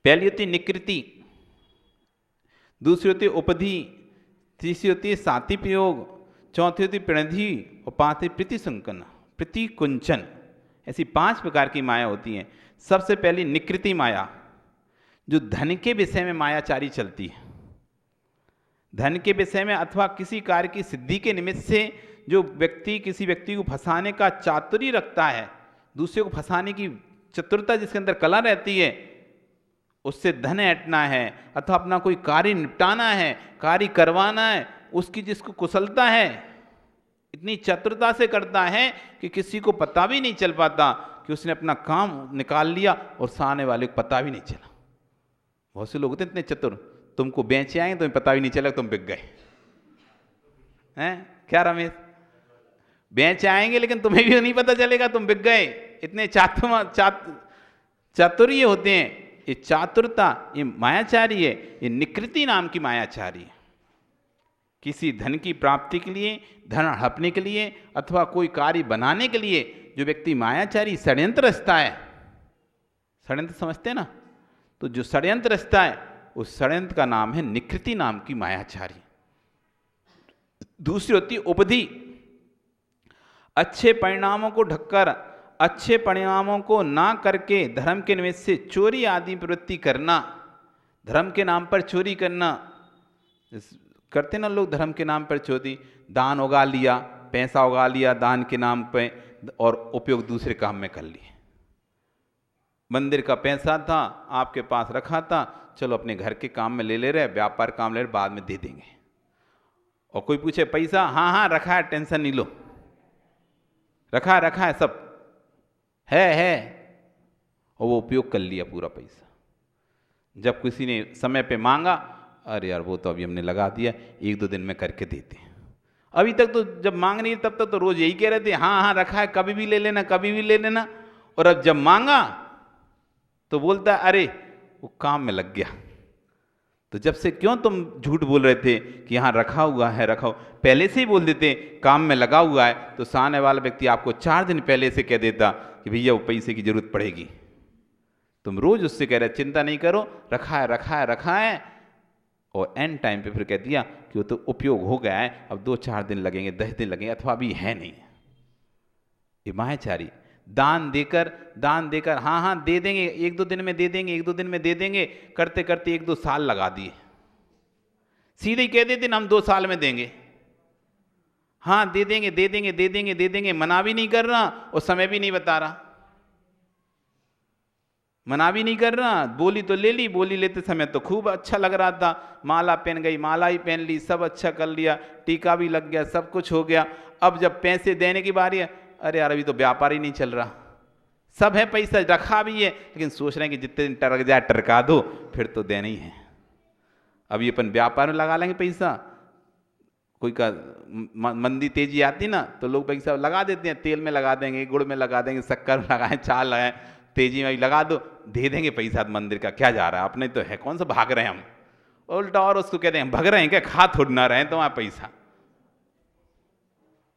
पहली होती निकृति, दूसरी होती उपधि, तीसरी होती है साति प्रयोग, चौथी होती प्रणधि, और 5वीं प्रीति संकन, प्रीति कुंचन। ऐसी 5 प्रकार की माया होती हैं। सबसे पहली निकृति माया, जो धन के विषय में मायाचारी चलती है। धन के विषय में अथवा किसी कार्य की सिद्धि के निमित्त से जो व्यक्ति किसी व्यक्ति को फंसाने का चातुर्य रखता है, दूसरे को फंसाने की चतुरता जिसके अंदर कला रहती है, उससे धन ऐंठना है अथवा अपना कोई कार्य निपटाना है, कार्य करवाना है, उसकी जिसको कुशलता है, इतनी चतुरता से करता है कि किसी को पता भी नहीं चल पाता कि उसने अपना काम निकाल लिया और सामने वाले को पता भी नहीं चला। बहुत से लोग होते इतने चतुर, तुमको बेचे आएंगे तुम्हें पता भी नहीं चलेगा तुम बिक गए हैं। क्या रमेश, बेच आएंगे लेकिन तुम्हें भी नहीं पता चलेगा तुम बिक गए। इतने चातुर्य होते हैं। ये चातुरता, ये मायाचारी है, ये निकृति नाम की मायाचारी है। किसी धन की प्राप्ति के लिए, धन हड़पने के लिए अथवा कोई कार्य बनाने के लिए जो व्यक्ति मायाचारी षड्यंत्र रचता है, षड्यंत्र समझते हैं ना, तो जो षड्यंत्र रचता है उस षड्यंत्र का नाम है निकृति नाम की मायाचारी। दूसरी होती है उपधि, अच्छे परिणामों को ढककर, अच्छे परिणामों को ना करके धर्म के निमित्त से चोरी आदि प्रवृत्ति करना। धर्म के नाम पर चोरी करना करते ना लोग, धर्म के नाम पर चोरी, दान उगा लिया, पैसा उगा लिया दान के नाम पे और उपयोग दूसरे काम में कर लिए। मंदिर का पैसा था आपके पास रखा था, चलो अपने घर के काम में ले रहे, व्यापार काम ले रहे, बाद में दे देंगे। और कोई पूछे पैसा, हाँ हाँ रखा है, टेंशन नहीं लो, रखा है सब है, और वो उपयोग कर लिया पूरा पैसा। जब किसी ने समय पे मांगा, अरे यार वो तो अभी हमने लगा दिया, 1-2 दिन में करके देते हैं। अभी तक तो जब मांग नहीं तब तक तो रोज यही कह रहे थे, हाँ हाँ रखा है, कभी भी ले लेना, कभी भी ले लेना। और अब जब मांगा तो बोलता है अरे वो काम में लग गया। तो जब से क्यों तुम झूठ बोल रहे थे कि यहाँ रखा हुआ है, पहले से ही बोल देते काम में लगा हुआ है, तो सामने वाला व्यक्ति आपको 4 दिन पहले से कह देता कि भैया वो पैसे की जरूरत पड़ेगी। तुम रोज उससे कह रहे चिंता नहीं करो, रखा है, और एंड टाइम पे फिर कह दिया कि वो तो उपयोग हो गया है, अब 2-4 दिन लगेंगे, 10 दिन लगेंगे, अथवा अभी है नहीं। ये मायाचारी। दान देकर हाँ दे देंगे, 1-2 दिन में दे देंगे, करते करते 1-2 साल लगा दिए। सीधे ही कह देते हम 2 साल में देंगे, हाँ दे देंगे, मना भी नहीं कर रहा और समय भी नहीं बता रहा। मना भी नहीं कर रहा, बोली तो ले ली, बोली लेते समय तो खूब अच्छा लग रहा था, माला पहन गई, माला ही पहन ली, सब अच्छा कर लिया, टीका भी लग गया, सब कुछ हो गया। अब जब पैसे देने की बारी है, अरे यार अभी तो व्यापार ही नहीं चल रहा, सब है पैसा रखा भी है, लेकिन सोच रहे हैं कि जितने दिन टरक जाए टरका दो, फिर तो देना ही है। अभी अपन व्यापार में लगा लेंगे पैसा, कोई का मंदी तेजी आती ना तो लोग पैसा लगा देते हैं, तेल में लगा देंगे, गुड़ में लगा देंगे, शक्कर में लगाएं, चाल लगाएं, तेजी में लगा दो, दे देंगे पैसा। मंदिर का क्या जा रहा है, अपने तो है, कौन सा भाग रहे हैं हम। उल्टा और उसको कहते हैं भाग रहे हैं क्या, खा थोड़ी ना रहे हैं तुम्हारा पैसा।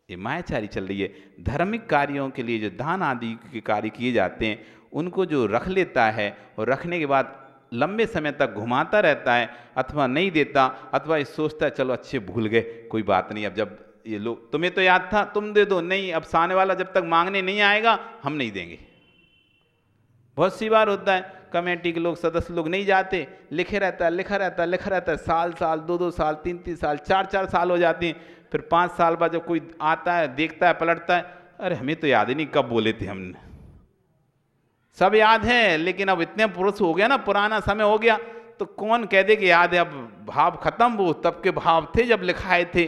ये मायाचारी चल रही है। धार्मिक कार्यों के लिए जो दान आदि के कार्य किए जाते हैं, उनको जो रख लेता है और रखने के बाद लंबे समय तक घुमाता रहता है, अथवा नहीं देता, अथवा ये सोचता है चलो अच्छे भूल गए, कोई बात नहीं, अब जब ये लोग तुम्हें तो याद था तुम दे दो, नहीं अब सामने वाला जब तक मांगने नहीं आएगा हम नहीं देंगे। बहुत सी बार होता है, कमेटी के लोग, सदस्य लोग नहीं जाते, लिखा रहता है, साल 2-2 साल, 3-3 साल, 4-4 साल हो जाते हैं। फिर 5 साल बाद जब कोई आता है, देखता है, पलटता है, अरे हमें तो याद ही नहीं कब बोले थे हमने। सब याद है लेकिन अब इतने पुरुष हो गया ना, पुराना समय हो गया, तो कौन कह दे कि याद है। अब भाव खत्म, वो तब के भाव थे जब लिखाए थे।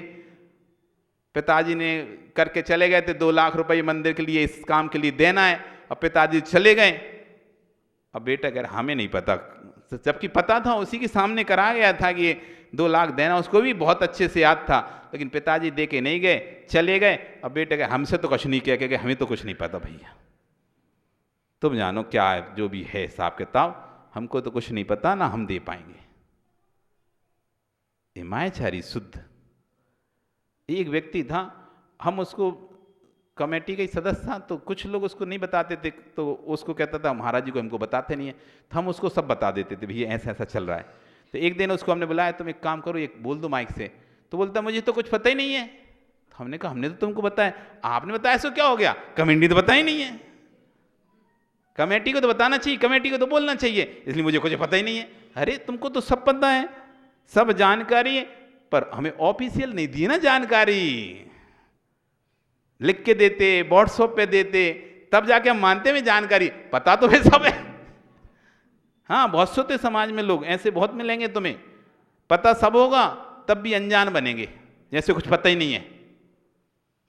पिताजी ने करके चले गए थे 2 लाख रुपए मंदिर के लिए, इस काम के लिए देना है, अब पिताजी चले गए, अब बेटा कह रहा हमें नहीं पता, जबकि पता था, उसी के सामने करा गया था कि 2 लाख देना, उसको भी बहुत अच्छे से याद था, लेकिन पिताजी दे के नहीं गए, चले गए। अब बेटे कहे हमसे तो कुछ नहीं किया, क्योंकि हमें तो कुछ नहीं पता भैया, तुम जानो क्या है, जो भी है हिसाब किताब, हमको तो कुछ नहीं पता, ना हम दे पाएंगे। ये मायाचारी शुद्ध। एक व्यक्ति था, हम उसको कमेटी का ही सदस्य था, तो कुछ लोग उसको नहीं बताते थे, तो उसको कहता था महाराज जी को हमको बताते नहीं है, तो हम उसको सब बता देते थे, भैया ऐसा ऐसा चल रहा है। तो एक दिन उसको हमने बुलाया, तुम एक काम करो, एक बोल दो माइक से। तो बोलता मुझे तो कुछ पता ही नहीं है। तो हमने कहा हमने तो तुमको बताया, आपने बताया सो क्या हो गया, कमेटी तो पता ही नहीं है। कमेटी को तो बताना चाहिए, कमेटी को तो बोलना चाहिए, इसलिए मुझे कुछ पता ही नहीं है। अरे तुमको तो सब पता है, सब जानकारी है, पर हमें ऑफिशियल नहीं दी ना जानकारी। लिख के देते, व्हाट्सएप पे देते, तब जाके हम मानते हैं जानकारी, पता तो है सब है। हाँ, बहुत से होते समाज में लोग ऐसे, बहुत मिलेंगे तुम्हें, पता सब होगा तब भी अनजान बनेंगे, जैसे कुछ पता ही नहीं है।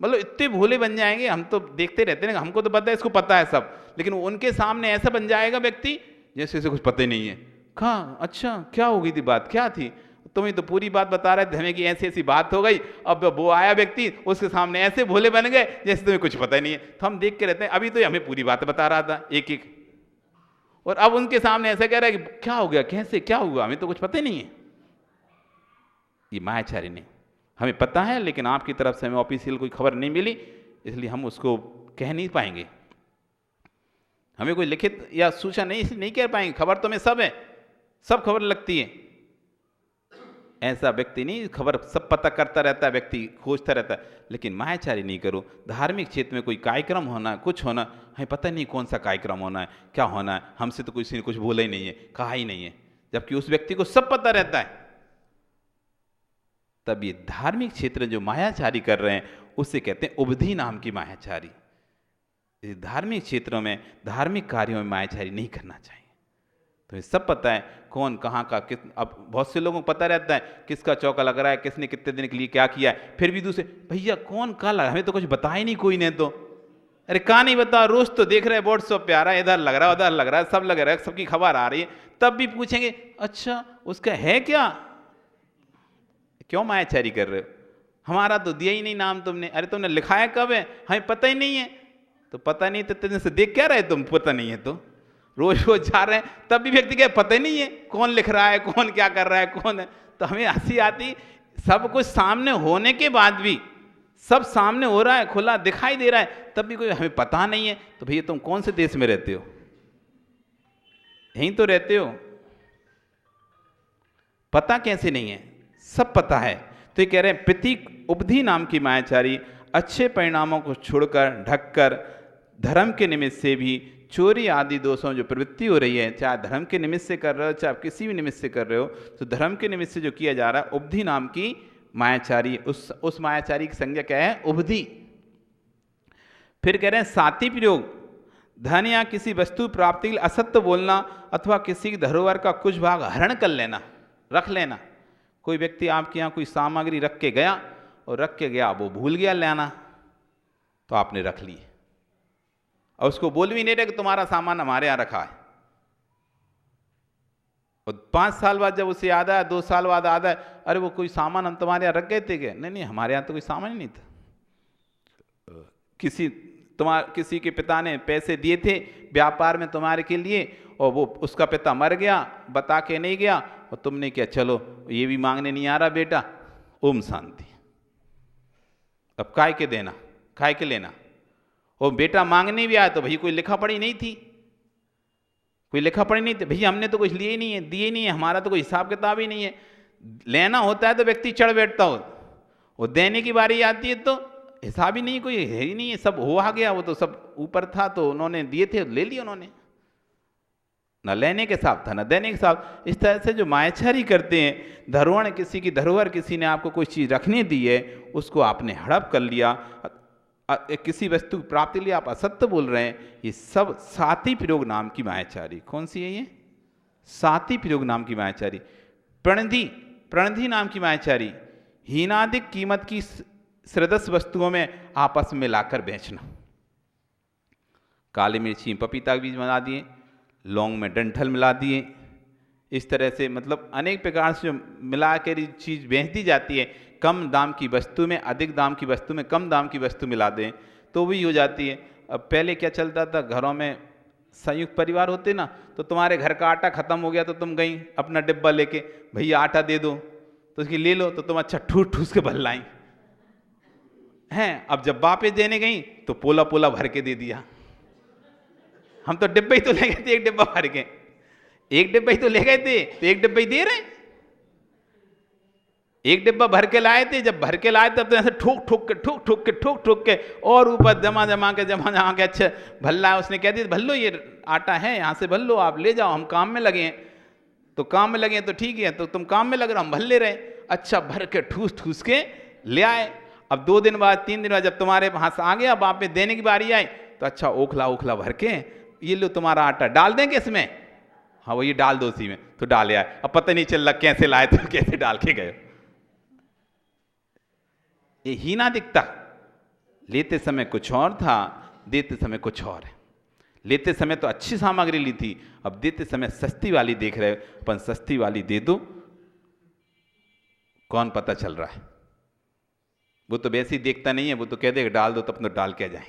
मतलब इतने भोले बन जाएंगे, हम तो देखते रहते हैं, हमको तो पता है, इसको पता है सब, लेकिन उनके सामने ऐसा बन जाएगा व्यक्ति जैसे इसे कुछ पता ही नहीं है। कहाँ, अच्छा क्या हो गई थी बात, क्या थी, तुम्हें तो पूरी बात बता रहे थे हमें कि ऐसी ऐसी बात हो गई, अब वो आया व्यक्ति, उसके सामने ऐसे भोले बन गए जैसे तुम्हें कुछ पता ही नहीं है। तो हम देख के रहते हैं, अभी तो हमें पूरी बात बता रहा था एक एक, और अब उनके सामने ऐसा कह रहा है कि क्या हो गया, कैसे, क्या हुआ, हमें तो कुछ पता ही नहीं है। ये मायाचारी नहीं, हमें पता है, लेकिन आपकी तरफ से हमें ऑफिशियल कोई खबर नहीं मिली, इसलिए हम उसको कह नहीं पाएंगे। हमें कोई लिखित या सूचना नहीं कह पाएंगे, खबर तो हमें सब है, सब खबर लगती है। ऐसा व्यक्ति नहीं, खबर सब पता करता रहता है व्यक्ति, खोजता रहता है, लेकिन मायाचारी नहीं करो। धार्मिक क्षेत्र में कोई कार्यक्रम होना है, कुछ होना, हमें पता नहीं कौन सा कार्यक्रम होना है, क्या होना है, हमसे तो किसी ने कुछ बोला ही नहीं है, कहा ही नहीं है, जबकि उस व्यक्ति को सब पता रहता है। तब ये धार्मिक क्षेत्र जो मायाचारी कर रहे हैं उससे कहते हैं उपधि नाम की मायाचारी। धार्मिक क्षेत्रों में, धार्मिक कार्यों में मायाचारी नहीं करना चाहिए। तो ये सब पता है कौन कहाँ का किस, अब बहुत से लोगों को पता रहता है किसका चौका लग रहा है, किसने कितने दिन के लिए क्या किया है, फिर भी दूसरे भैया कौन कहाँ लगा, हमें तो कुछ बताया ही नहीं कोई ने। तो अरे कहाँ नहीं बता, रोज तो देख रहे हैं व्हाट्सएप पे आ रहा है, इधर लग रहा है उधर लग रहा है, सब लग रहा है, सबकी खबर आ रही है, तब भी पूछेंगे अच्छा उसका है क्या, क्यों मायाचारी कर रहे हो, हमारा तो दिया ही नहीं नाम तुमने, अरे तुमने लिखाया कब है, हमें पता ही नहीं है। तो पता नहीं तो तेरे से देख क्या रहे तुम, पता नहीं है तो रोज रोज जा रहे हैं, तब भी व्यक्ति के पता ही नहीं है कौन लिख रहा है, कौन क्या कर रहा है, कौन है। तो हमें हंसी आती, सब कुछ सामने होने के बाद भी, सब सामने हो रहा है, खुला दिखाई दे रहा है, तब भी कोई हमें पता नहीं है। तो भैया तुम कौन से देश में रहते हो, यहीं तो रहते हो, पता कैसे नहीं है, सब पता है। तो ये कह रहे हैं प्रतीक उपधि नाम की मायाचारी अच्छे परिणामों को छोड़कर ढककर धर्म के निमित्त से भी चोरी आदि दोषों जो प्रवृत्ति हो रही है, चाहे धर्म के निमित्त से कर रहे हो चाहे किसी भी निमित्त से कर रहे हो, तो धर्म के निमित्त से जो किया जा रहा है उपधि नाम की मायाचारी, उस मायाचारी की संज्ञा क्या है, उपधि। फिर कह रहे हैं साति प्रयोग, धन या किसी वस्तु प्राप्ति के लिए असत्य बोलना अथवा किसी की धरोहर का कुछ भाग हरण कर लेना, रख लेना। कोई व्यक्ति आपके यहाँ कोई सामग्री रख के गया और रख के गया, वो भूल गया लाना, तो आपने रख ली और उसको बोल भी नहीं रहे कि तुम्हारा सामान हमारे यहाँ रखा है। और 5 साल बाद जब उसे याद आया, 2 साल बाद याद आया, अरे वो कोई सामान हम तुम्हारे यहाँ रख गए थे क्या, नहीं हमारे यहाँ तो कोई सामान ही नहीं था, किसी के पिता ने पैसे दिए थे व्यापार में तुम्हारे के लिए, और वो उसका पिता मर गया, बता के नहीं गया, और तुमने क्या चलो ये भी मांगने नहीं आ रहा बेटा, ओम शांति। अब काय के देना, काय के लेना, और बेटा मांगने भी आया तो भैया कोई लिखा पढ़ी नहीं थी, कोई लिखा पढ़ी नहीं थी, भैया हमने तो कुछ लिए नहीं है, दिए नहीं है, हमारा तो कोई हिसाब किताब ही नहीं है। लेना होता है तो व्यक्ति चढ़ बैठता हो, और देने की बारी आती है तो हिसाब ही नहीं, कोई है ही नहीं है, सब हो आ गया, वो तो सब ऊपर था तो उन्होंने दिए थे, ले लिए उन्होंने, न लेने के साथ था न देने के साथ। इस तरह से जो मायाचारी करते हैं, धरोहर किसी की धरोहर, किसी ने आपको कोई चीज़ रखने दी है, उसको आपने हड़प कर लिया, किसी वस्तु प्राप्ति लिए आप असत्य बोल रहे हैं, ये सब साति प्रयोग नाम की मायाचारी। कौन सी है ये, साति प्रयोग नाम की मायाचारी। प्रणधि नाम की मायाचारी, हीनाधिक कीमत की सृदस वस्तुओं में आपस में लाकर बेचना। काली मिर्ची पपीता के बीज मिला दिए, लौंग में डंठल मिला दिए, इस तरह से मतलब अनेक प्रकार से जो मिला कर चीज़ बेच दी जाती है, कम दाम की वस्तु में अधिक दाम की वस्तु में कम दाम की वस्तु मिला दें तो भी हो जाती है। अब पहले क्या चलता था, घरों में संयुक्त परिवार होते ना, तो तुम्हारे घर का आटा खत्म हो गया तो तुम गई अपना डिब्बा लेके, भैया आटा दे दो, तो उसकी ले लो, तो तुम अच्छा ठूस ठूस के भर लाई हैं। अब जब वापस देने गई तो पोला पोला भर के दे दिया। हम तो डिब्बा ही तो ले गए थे, एक डिब्बा भर के, एक डिब्बा ही तो ले गए थे, तो एक डिब्बा ही दे रहे। एक डिब्बा भर के लाए थे, जब भर के लाए तब तो ऐसे ठोक ठोक के और ऊपर जमा के अच्छा भल्ला है। उसने कह दिया भल्लो ये आटा है, यहाँ से भल्लो, आप ले जाओ, हम काम में लगे हैं। तो काम में लगे हैं तो ठीक है, तो तुम काम में लग रहे हो, हम भल्ले रहे। अच्छा भर के ठूस के ले आए। अब 2 दिन बाद 3 दिन बाद जब तुम्हारे पास आ गया, बाप में देने की बारी आई, तो अच्छा ओखला भर के ये लो तुम्हारा आटा, डाल देंगे इसमें? हाँ वो ये डाल दो उसी में। तो डाले आए। अब पता नहीं चल रहा कैसे लाए थे, कैसे डाल के गए। ये ही ना दिखता, लेते समय कुछ और था, देते समय कुछ और है। लेते समय तो अच्छी सामग्री ली थी, अब देते समय सस्ती वाली देख रहे हो। अपन सस्ती वाली दे दो, कौन पता चल रहा है। वो तो वैसे ही देखता नहीं है, वो तो कह देगा डाल दो, तो अपना डाल के आ जाए,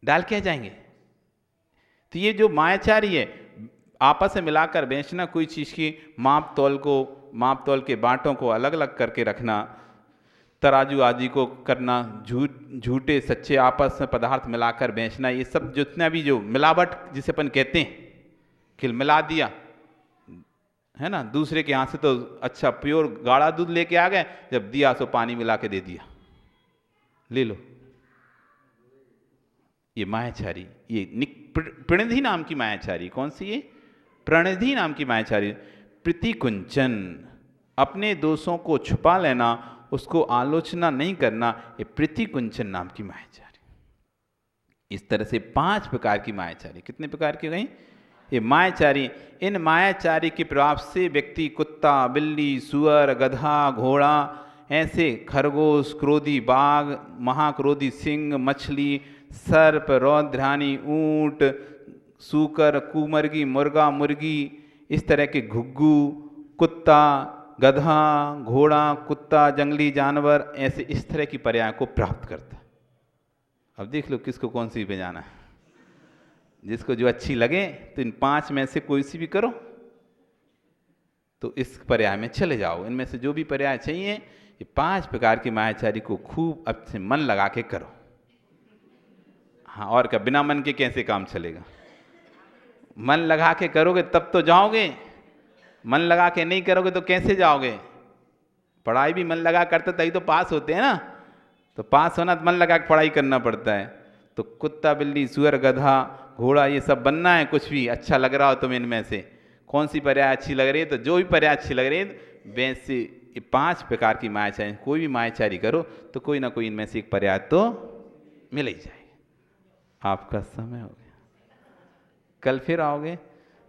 डाल के आ जाएंगे। तो ये जो मायाचारी है, आपस में मिलाकर बेचना, कोई चीज़ की माप तौल के बांटों को अलग अलग करके रखना, तराजू आदि को करना, झूठे सच्चे आपस में पदार्थ मिलाकर बेचना, ये सब जितना भी जो मिलावट जिसे अपन कहते हैं कि मिला दिया है ना। दूसरे के यहाँ से तो अच्छा प्योर गाढ़ा दूध लेके आ गए, जब दिया सो पानी मिला के दे दिया, ले लो। ये मायाचारी, ये प्रणिधि नाम की मायाचारी। कौन सी? ये प्रणिधि नाम की मायाचारी। प्रतिकुंचन, अपने दोषों को छुपा लेना, उसको आलोचना नहीं करना, ये प्रतिकुंचन नाम की मायाचारी। इस तरह से 5 प्रकार की मायाचारी। कितने प्रकार की गई ये मायाचारी? इन मायाचारी के प्रभाव से व्यक्ति कुत्ता, बिल्ली, सुअर, गधा, घोड़ा, ऐसे खरगोश, क्रोधी बाघ, महाक्रोधी सिंह, मछली, सर्प, रौद्रानी, ऊंट, सूकर, कुमर्गी, मुर्गा, मुर्गी, इस तरह के घुग्गू, कुत्ता, गधा, घोड़ा, कुत्ता, जंगली जानवर, ऐसे इस तरह की पर्याय को प्राप्त करता है। अब देख लो किसको कौन सी पे जाना है। जिसको जो अच्छी लगे, तो इन 5 में से कोई सी भी करो, तो इस पर्याय में चले जाओ। इनमें से जो भी पर्याय चाहिए, ये 5 प्रकार की मायाचारी को खूब अच्छे मन लगा के करो। हाँ, और क्या, बिना मन के कैसे काम चलेगा? मन लगा के करोगे तब तो जाओगे, मन लगा के नहीं करोगे तो कैसे जाओगे? पढ़ाई भी मन लगा करते तभी तो पास होते हैं ना। तो पास होना तो मन लगा के पढ़ाई करना पड़ता है। तो कुत्ता, बिल्ली, सुअर, गधा, घोड़ा, ये सब बनना है। कुछ भी अच्छा लग रहा हो तुम इनमें से, कौन सी पर्याय अच्छी लग रही है, तो जो भी पर्याय अच्छी लग रही है, वैसे ये 5 प्रकार की मायाचारी, कोई भी मायाचारी करो तो कोई ना कोई इनमें से एक पर्याय तो मिल ही जाएगा। आपका समय हो गया, कल फिर आओगे।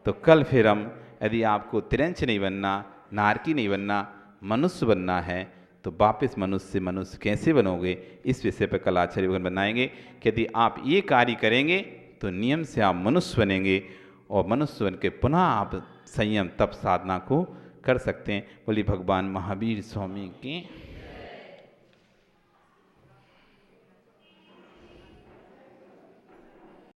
तो कल फिर हम, यदि आपको तिरंच नहीं बनना, नारकी नहीं बनना, मनुष्य बनना है, तो वापस मनुष्य कैसे बनोगे, इस विषय पर कल आचार्य भगवान बनाएंगे कि यदि आप ये कार्य करेंगे तो नियम से आप मनुष्य बनेंगे, और मनुष्य बन के पुनः आप संयम तप साधना को कर सकते हैं। बोली भगवान महावीर स्वामी की।